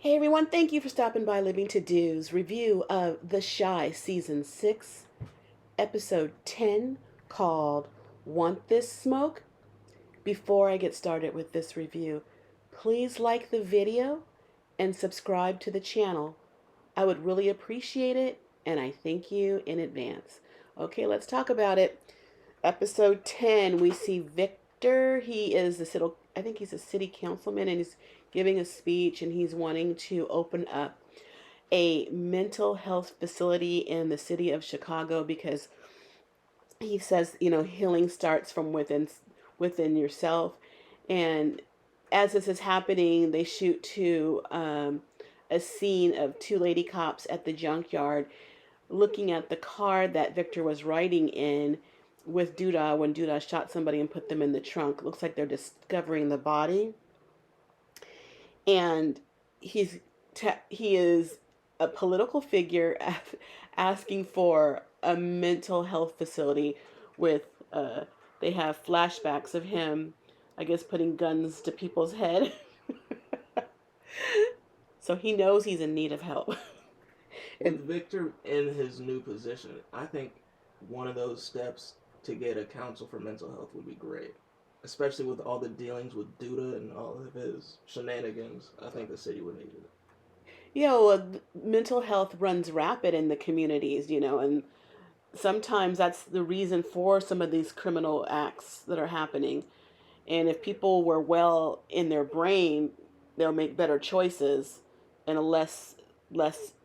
Hey everyone, thank you for stopping by Living to Do's review of The Shy Season 6, Episode 10, called Want This Smoke? Before I get started with this review, please like the video and subscribe to the channel. I would really appreciate it, and I thank you in advance. Okay, let's talk about it. Episode 10, we see Victor. He is I think he's a city councilman, and he's giving a speech, and he's wanting to open up a mental health facility in the city of Chicago because he says, healing starts from within yourself. And as this is happening, they shoot to a scene of two lady cops at the junkyard looking at the car that Victor was riding in with Duda when Duda shot somebody and put them in the trunk. Looks like they're discovering the body. And he is a political figure asking for a mental health facility with they have flashbacks of him, I guess, putting guns to people's head. So he knows he's in need of help. With Victor in his new position, I think one of those steps to get a council for mental health would be great. Especially with all the dealings with Duda and all of his shenanigans, I think the city would need it. Mental health runs rapid in the communities, and sometimes that's the reason for some of these criminal acts that are happening. And if people were well in their brain, they'll make better choices and less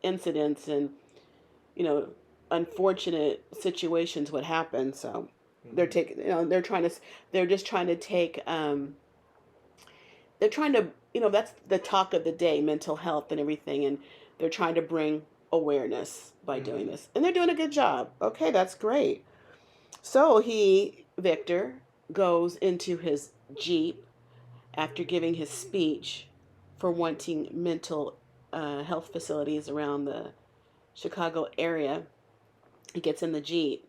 incidents and unfortunate situations would happen. So they're taking they're just trying to take they're trying to that's the talk of the day, mental health and everything, and they're trying to bring awareness by doing this, and they're doing a good job. Okay, that's great. So Victor goes into his Jeep after giving his speech for wanting mental health facilities around the Chicago area. He gets in the Jeep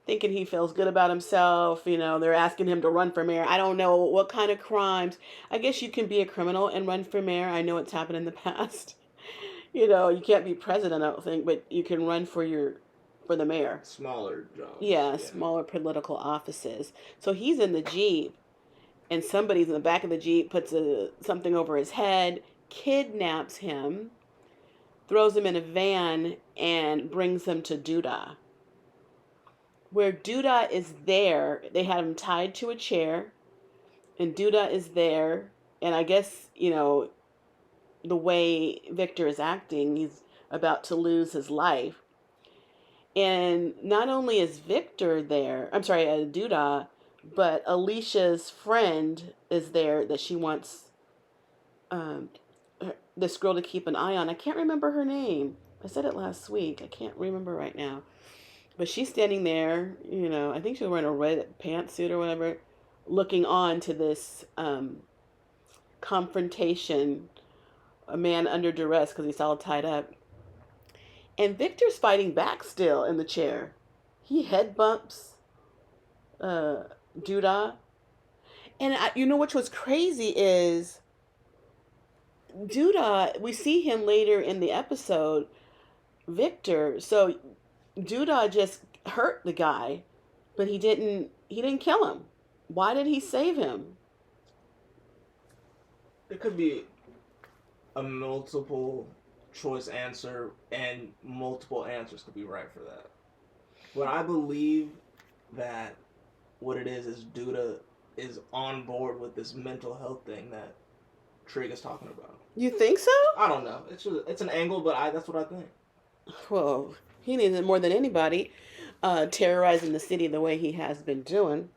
thinking he feels good about himself. They're asking him to run for mayor. I don't know what kind of crimes. I guess you can be a criminal and run for mayor. I know it's happened in the past. You can't be president, I don't think, but you can run for the mayor. Smaller jobs. Yeah, smaller political offices. So he's in the Jeep, and somebody's in the back of the Jeep, puts something over his head, kidnaps him, throws him in a van, and brings him to Duda. Where Duda is there, they had him tied to a chair, and Duda is there, and I guess, the way Victor is acting, he's about to lose his life. And not only is Victor there, Duda, but Alicia's friend is there that she wants this girl to keep an eye on. I can't remember her name. I said it last week. I can't remember right now. But she's standing there, I think she was wearing a red pantsuit or whatever, looking on to this confrontation, a man under duress because he's all tied up. And Victor's fighting back still in the chair. He head bumps Duda. And which was crazy is Duda, we see him later in the episode, Victor. So Duda just hurt the guy, but he didn't kill him. Why did he save him? It could be a multiple choice answer, and multiple answers could be right for that. But I believe that what it is Duda is on board with this mental health thing that Trig is talking about. You think so? I don't know. It's an angle, but that's what I think. Well, he needs it more than anybody, terrorizing the city the way he has been doing.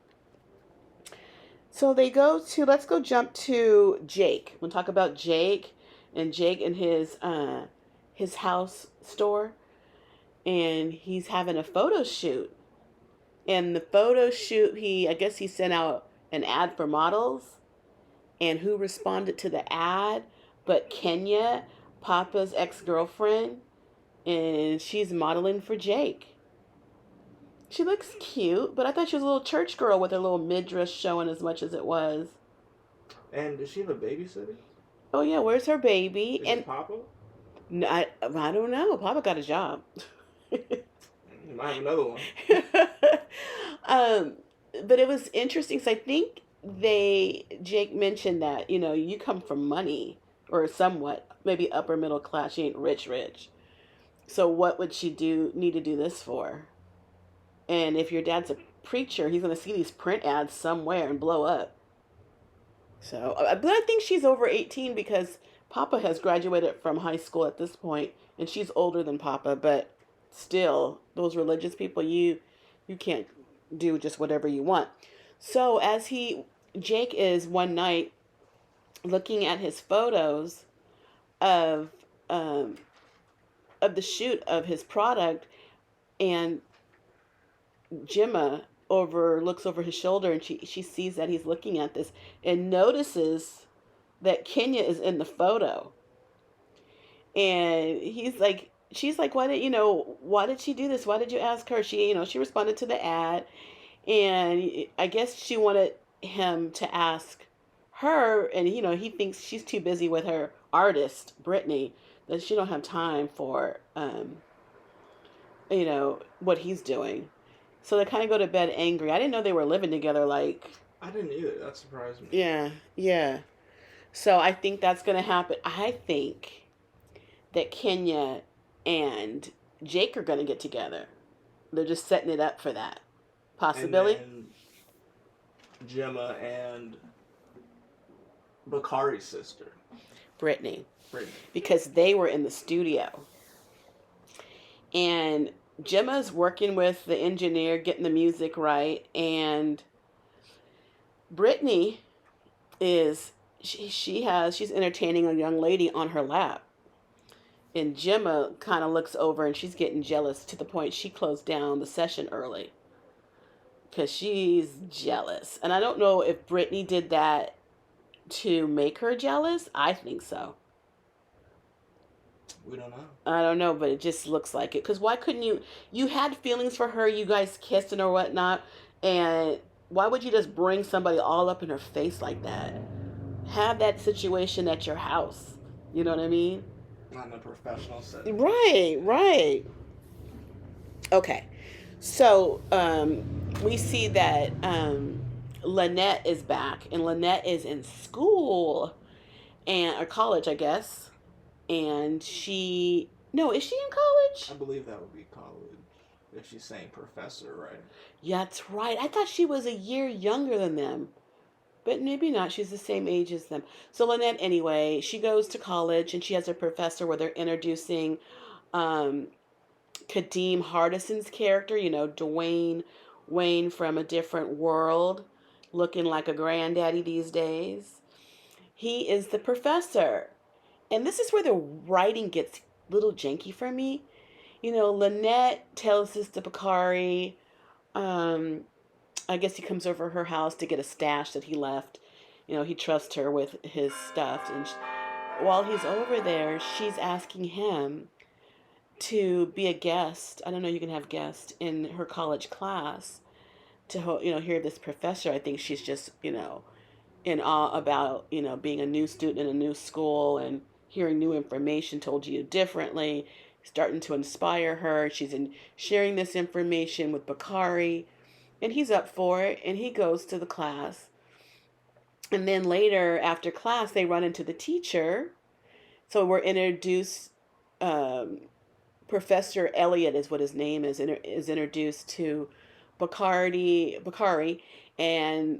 So let's go jump to Jake. We'll talk about Jake and his house store. And he's having a photo shoot. And the photo shoot, I guess he sent out an ad for models. And who responded to the ad? But Kenya, Papa's ex-girlfriend. And she's modeling for Jake. She looks cute, but I thought she was a little church girl with her little mid-dress showing as much as it was. And does she have a babysitter? Oh yeah, where's her baby? Is And it Papa? I don't know. Papa got a job. You might have another one. um, but it was interesting. So I think Jake mentioned that you come from money or somewhat maybe upper middle class. She ain't rich. So what would she need to do this for? And if your dad's a preacher, he's gonna see these print ads somewhere and blow up. So, but I think she's over 18 because Papa has graduated from high school at this point, and she's older than Papa. But still, those religious people, you can't do just whatever you want. So Jake is one night looking at his photos of um, of the shoot of his product, and Gemma looks over his shoulder, and she sees that he's looking at this and notices that Kenya is in the photo. And she's like, why did she do this? Why did you ask her? She responded to the ad, and I guess she wanted him to ask her, and he thinks she's too busy with her artist, Brittany, that she don't have time for what he's doing. So they kind of go to bed angry. I didn't know they were living together. Like, I didn't either. That surprised me. yeah, yeah. So I think that's going to happen. I think that Kenya and Jake are going to get together. They're just setting it up for that possibility. And then Gemma and Bakari's sister, Brittany, because they were in the studio, and Gemma's working with the engineer, getting the music right, and Brittany she's entertaining a young lady on her lap. And Gemma kind of looks over and she's getting jealous to the point she closed down the session early because she's jealous. And I don't know if Brittany did that to make her jealous. I think so. We don't know. I don't know, but it just looks like it. Because why couldn't you had feelings for her, you guys kissed and or whatnot, and why would you just bring somebody all up in her face like that? Have that situation at your house. You know what I mean? Not in a professional setting. Right. Okay. So we see that Lynette is back, and Lynette is in school or college, I guess. And is she in college? I believe that would be college. If she's saying professor, right? Yeah, that's right. I thought she was a year younger than them. But maybe not. She's the same age as them. So Lynette, anyway, she goes to college and she has a professor where they're introducing Kadeem Hardison's character, Dwayne Wayne from a different world, looking like a granddaddy these days. He is the professor. And this is where the writing gets a little janky for me. Lynette tells this to Bakari. I guess he comes over her house to get a stash that he left. He trusts her with his stuff. And while he's over there, she's asking him to be a guest. I don't know, you can have guests in her college class to, hear this professor. I think she's just, in awe about, being a new student in a new school and hearing new information told to you differently, starting to inspire her. She's sharing this information with Bakari. And he's up for it, and he goes to the class. And then later, after class, they run into the teacher. So we're introduced, Professor Elliot is what his name is introduced to Bakari. And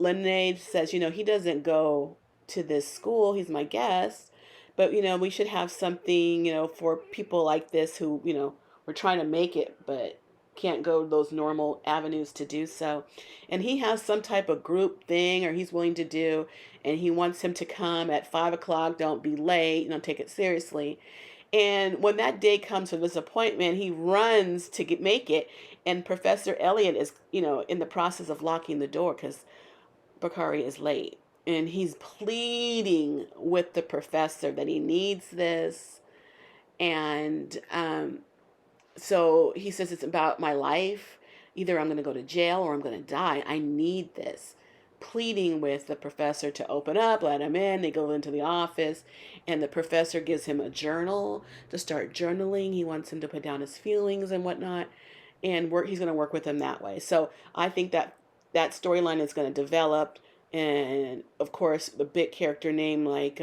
Lynette says, he doesn't go to this school. He's my guest. But, we should have something, for people like this who, we're trying to make it, but can't go those normal avenues to do so. And he has some type of group thing or he's willing to do, and he wants him to come at 5:00. Don't be late, take it seriously. And when that day comes for this appointment, he runs to make it, and Professor Elliot is in the process of locking the door because Bakari is late, and he's pleading with the professor that he needs this. And so he says, it's about my life. Either I'm going to go to jail or I'm going to die. I need this. pleading with the professor to open up, let him in. They go into the office, and the professor gives him a journal to start journaling. He wants him to put down his feelings and whatnot, and he's going to work with him that way. So I think that storyline is going to develop, and of course, the big character name like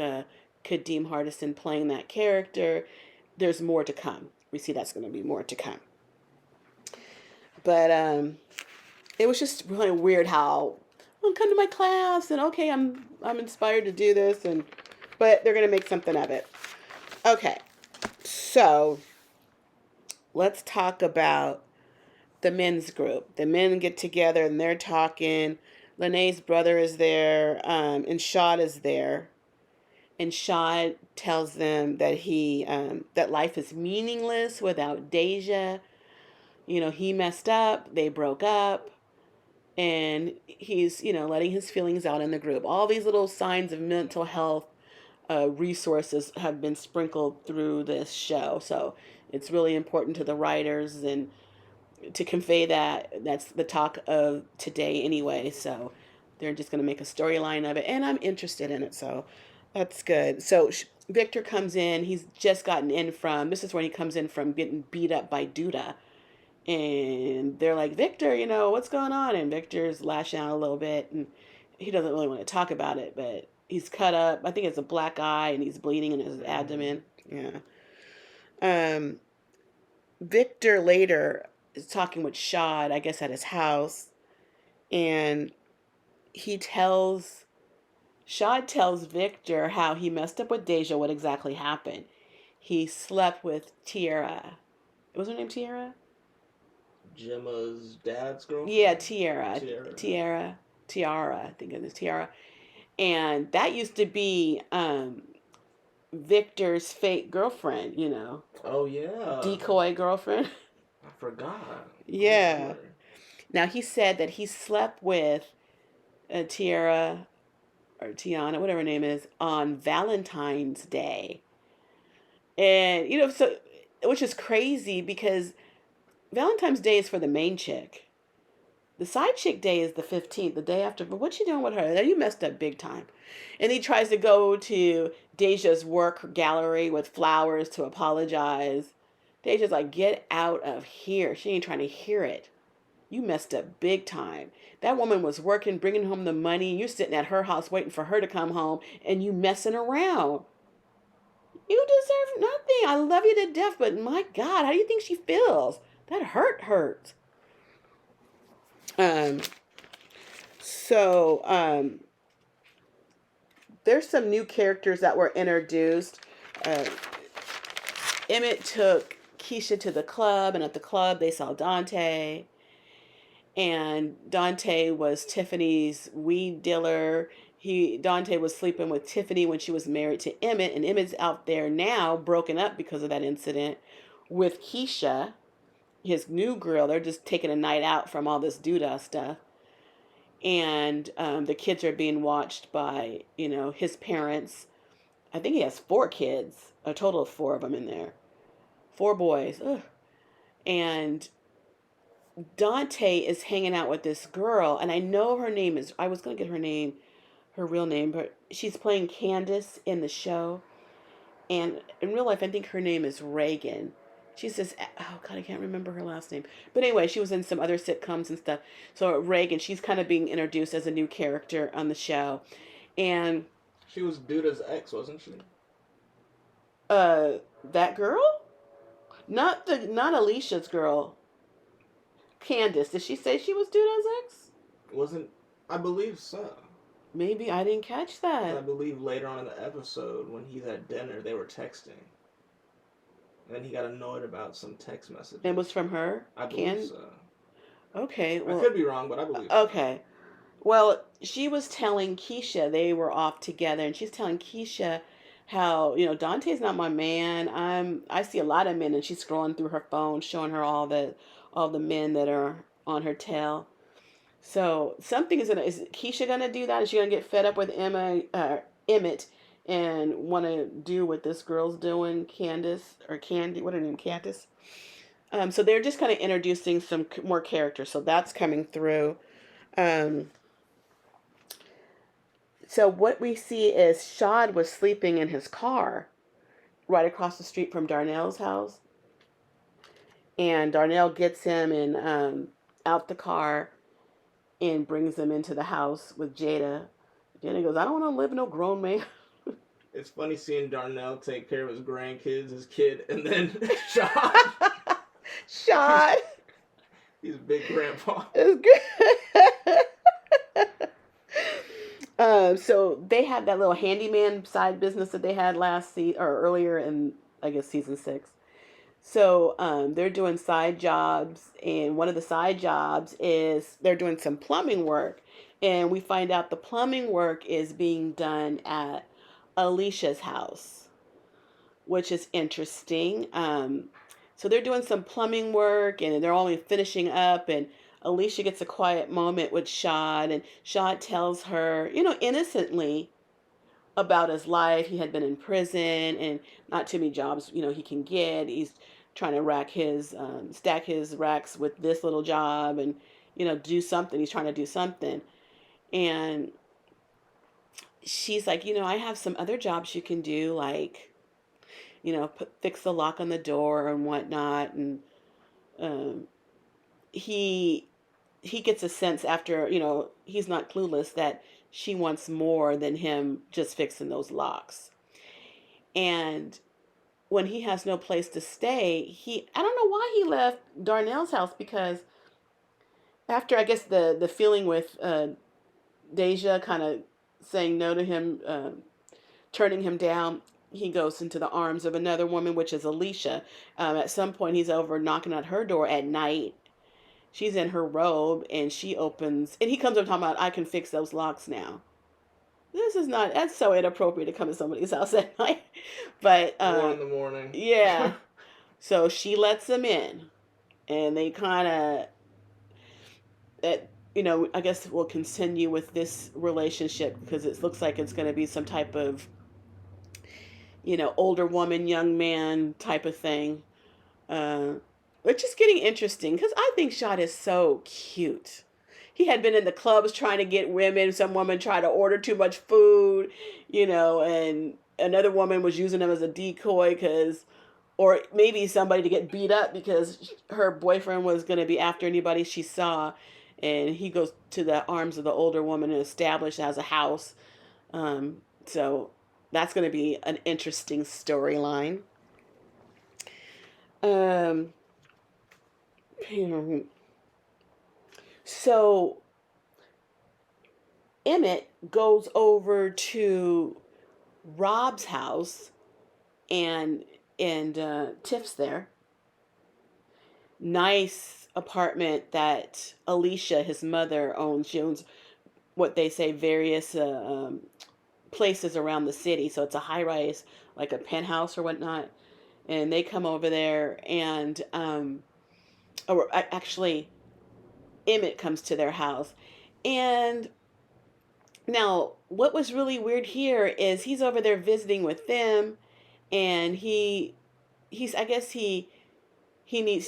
Kadeem Hardison playing that character. There's more to come. We see that's going to be more to come. But it was just really weird how come to my class and okay, I'm inspired to do this, and but they're gonna make something of it. Okay, so let's talk about the men's group. The men get together and they're talking. Lene's brother is there, and Shad is there. And Shad tells them that that life is meaningless without Deja. He messed up. They broke up. And he's, letting his feelings out in the group. All these little signs of mental health resources have been sprinkled through this show. So it's really important to the writers and to convey that. That's the talk of today anyway. So they're just going to make a storyline of it. And I'm interested in it. So that's good. So Victor comes in. He's just gotten in this is when he comes in from getting beat up by Duda. And they're like, Victor, what's going on? And Victor's lashing out a little bit, and he doesn't really want to talk about it, but he's cut up. I think it's a black eye, and he's bleeding in his abdomen. Yeah. Victor later is talking with Shad, I guess, at his house, and Shad tells Victor how he messed up with Deja, what exactly happened. He slept with Tiara. Was her name Tiara? Gemma's dad's girlfriend? Yeah, Tiara, I think it is Tiara. And that used to be Victor's fake girlfriend, Oh, yeah. Decoy girlfriend. I forgot. Yeah. Now, he said that he slept with Tiara, or Tiana, whatever her name is, on Valentine's Day. And, so, which is crazy because Valentine's Day is for the main chick. The side chick day is the 15th, the day after. But what you doing with her? You messed up big time. And he tries to go to Deja's work gallery with flowers to apologize. Deja's like, get out of here. She ain't trying to hear it. You messed up big time. That woman was working, bringing home the money. You're sitting at her house waiting for her to come home, and you messing around. You deserve nothing. I love you to death, but my God, how do you think she feels? That hurts. There's some new characters that were introduced. Emmett took Keisha to the club, and at the club they saw Dante. And Dante was Tiffany's weed dealer. Dante was sleeping with Tiffany when she was married to Emmett, and Emmett's out there now, broken up because of that incident, with Keisha, his new girl. They're just taking a night out from all this doodah stuff. And the kids are being watched by, his parents. I think he has 4 kids, a total of 4 of them in there. 4 boys. Ugh. And Dante is hanging out with this girl, and I know her name is, I was going to get her real name, but she's playing Candace in the show. And in real life, I think her name is Reagan. She's this, oh God, I can't remember her last name. But anyway, she was in some other sitcoms and stuff. So Reagan, she's kind of being introduced as a new character on the show. And she was Duda's ex, wasn't she? That girl? Not Alicia's girl. Candace, did she say she was Duda's ex? I believe so. Maybe I didn't catch that. I believe later on in the episode, when he's at dinner, they were texting. And he got annoyed about some text message. It was from her? I believe so. Okay. Well, I could be wrong, but I believe so. Okay. Well, she was telling Keisha, they were off together, and she's telling Keisha how, Dante's not my man. I see a lot of men, and she's scrolling through her phone, showing her all the men that are on her tail. So something is Keisha gonna do that? Is she gonna get fed up with Emmett and want to do what this girl's doing, Candace or Candy? What her name, Candace? So they're just kind of introducing some more characters. So that's coming through. So what we see is Shad was sleeping in his car right across the street from Darnell's house. And Darnell gets him and out the car and brings him into the house with Jada. Jada goes, I don't want to live with no grown man. It's funny seeing Darnell take care of his grandkids, his kid, and then Shad. Shad. He's big grandpa. It's good. So they had that little handyman side business that they had last season or earlier in, I guess, season 6. So they're doing side jobs, and one of the side jobs is they're doing some plumbing work, and we find out the plumbing work is being done at Alicia's house, which is interesting. So they're doing some plumbing work, and they're only finishing up, and Alicia gets a quiet moment with Shad, and Shad tells her, innocently about his life. He had been in prison and not too many jobs, he can get. He's trying to stack his racks with this little job and, do something. He's trying to do something. And she's like, I have some other jobs you can do, like, fix the lock on the door and whatnot. And um, he gets a sense after, he's not clueless that she wants more than him just fixing those locks. And when he has no place to stay, I don't know why he left Darnell's house, because after, I guess, the feeling with Deja kind of saying no to him, turning him down, he goes into the arms of another woman, which is Alicia. At some point, he's over knocking at her door at night. She's in her robe, and she opens, and he comes up talking about, I can fix those locks now. That's so inappropriate to come to somebody's house at night. But 1 in the morning. Yeah. So she lets him in, and they kind of, I guess we'll continue with this relationship, because it looks like it's going to be some type of, older woman, young man type of thing. Which is getting interesting, because I think Shad is so cute. He had been in the clubs trying to get women. Some woman tried to order too much food, and another woman was using him as a decoy, or maybe somebody to get beat up because her boyfriend was going to be after anybody she saw. And he goes to the arms of the older woman and established as a house. So that's going to be an interesting storyline. So Emmett goes over to Rob's house, and Tiff's there. Nice apartment that Alicia, his mother, owns. She owns what they say various places around the city. So it's a high rise, like a penthouse or whatnot. And they come over there, and actually, Emmett comes to their house. And now, what was really weird here is he's over there visiting with them, and he's I guess he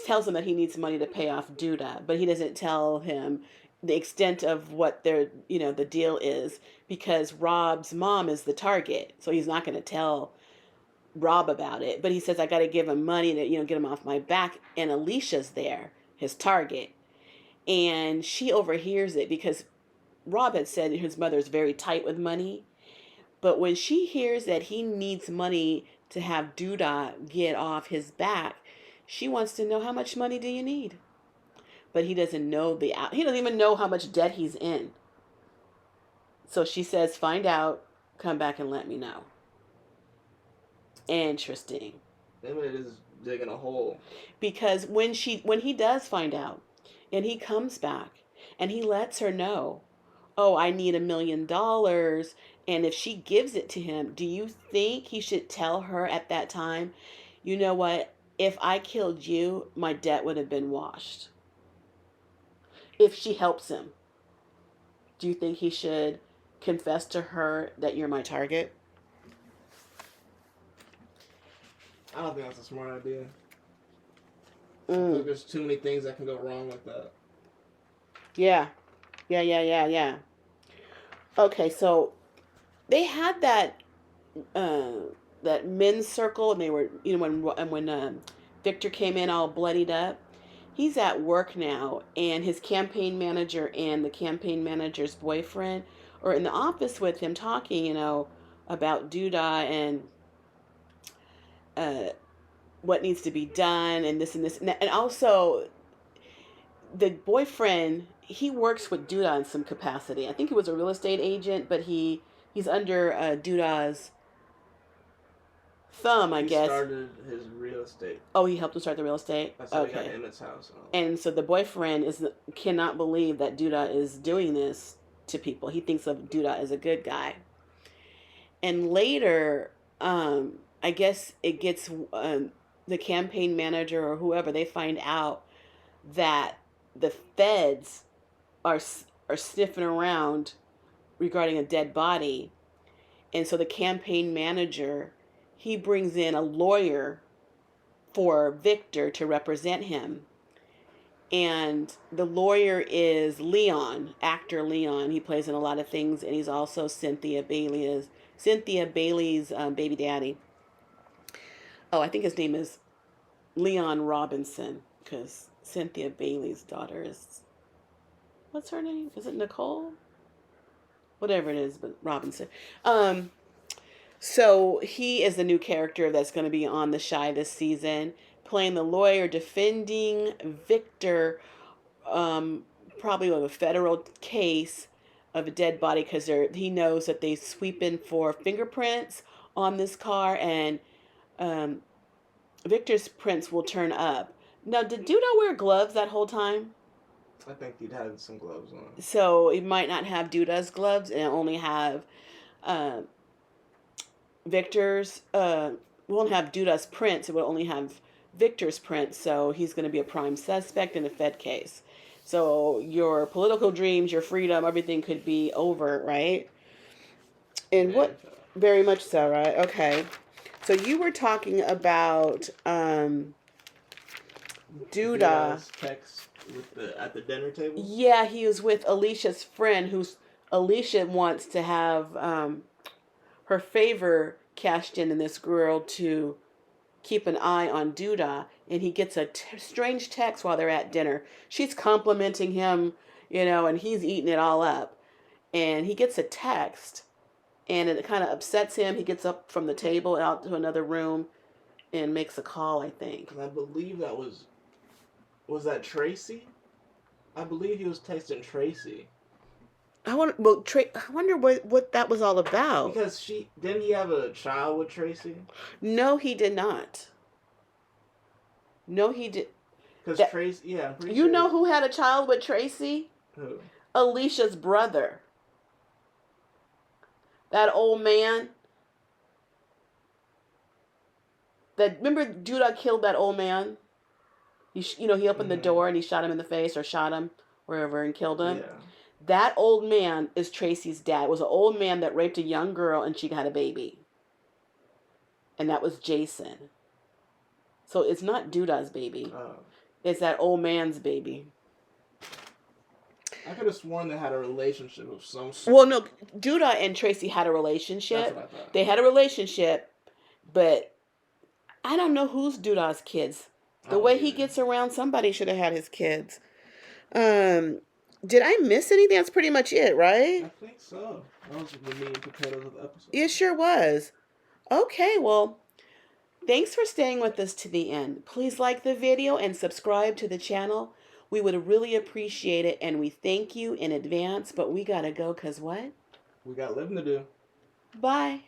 tells him that he needs money to pay off Duda, but he doesn't tell him the extent of what the deal is, because Rob's mom is the target. So he's not going to tell Rob about it, but he says, I got to give him money to, get him off my back. And Alicia's there, his target. And she overhears it, because Rob had said his mother's very tight with money. But when she hears that he needs money to have Duda get off his back, she wants to know, how much money do you need? But he doesn't know he doesn't even know how much debt he's in. So she says, find out, come back and let me know. Interesting. Emmett is digging a hole. Because when he does find out, and he comes back, and he lets her know, oh, I need $1 million, and if she gives it to him, do you think he should tell her at that time, you know what, if I killed you, my debt would have been washed? If she helps him, do you think he should confess to her that you're my target? I don't think that's a smart idea. I think there's too many things that can go wrong with that. Yeah. Okay, so they had uh, that men's circle, and they were, when Victor came in all bloodied up. He's at work now, and his campaign manager and the campaign manager's boyfriend are in the office with him talking, about Doodah and uh, what needs to be done, and this and this, and also the boyfriend, he works with Doodah in some capacity. I think he was a real estate agent, but he's under Doodah's thumb, I He guess. started his real estate. Oh, he helped him start the real estate? That's how he got Emmett's house. And so the boyfriend cannot believe that Doodah is doing this to people. He thinks of Doodah as a good guy. And later, I guess it gets the campaign manager or whoever, they find out that the feds are sniffing around regarding a dead body. And so the campaign manager, he brings in a lawyer for Victor to represent him. And the lawyer is Leon, actor Leon. He plays in a lot of things, and he's also Cynthia Bailey's baby daddy. Oh, I think his name is Leon Robinson, because Cynthia Bailey's daughter is, what's her name? Is it Nicole? Whatever it is, but Robinson. So he is the new character that's going to be on The Chi this season, playing the lawyer defending Victor, probably with a federal case of a dead body, because he knows that they sweep in for fingerprints on this car, and Victor's prints will turn up. Now, did Doodah wear gloves that whole time? I think he'd had some gloves on. So he might not have Doodah's gloves and only have Victor's. Won't have Doodah's prints. It will only have Victor's prints. So he's going to be a prime suspect in a Fed case. So your political dreams, your freedom, everything could be over, right? And what? Very much so, right? Okay. So you were talking about Doodah. Text at the dinner table? Yeah, he was with Alicia's friend, Alicia wants to have her favor cashed in this girl to keep an eye on Doodah, and he gets a strange text while they're at dinner. She's complimenting him, and he's eating it all up. And he gets a text, and it kind of upsets him. He gets up from the table out to another room and makes a call, I think. I believe that was that Tracy? I believe he was texting Tracy. I wonder what that was all about. Because didn't he have a child with Tracy? No, he did not. No, he did. Because Tracy, yeah, I'm pretty sure. You know who had a child with Tracy? Who? Alicia's brother. That old man. Remember Doodah killed that old man? He opened the door and he shot him in the face, or shot him wherever and killed him. Yeah. That old man is Tracy's dad. It was an old man that raped a young girl and she had a baby. And that was Jason. So it's not Doodah's baby. Oh. It's that old man's baby. I could have sworn they had a relationship of some sort. Well, no, Doodah and Tracy had a relationship. That's what I thought. They had a relationship, but I don't know who's Doodah's kids. The way he gets around, somebody should have had his kids. Did I miss anything? That's pretty much it, right? I think so. That was the meat and potatoes of the episode. It sure was. Okay, well, thanks for staying with us to the end. Please like the video and subscribe to the channel. We would really appreciate it, and we thank you in advance. But we gotta go, 'cause what? We got living to do. Bye.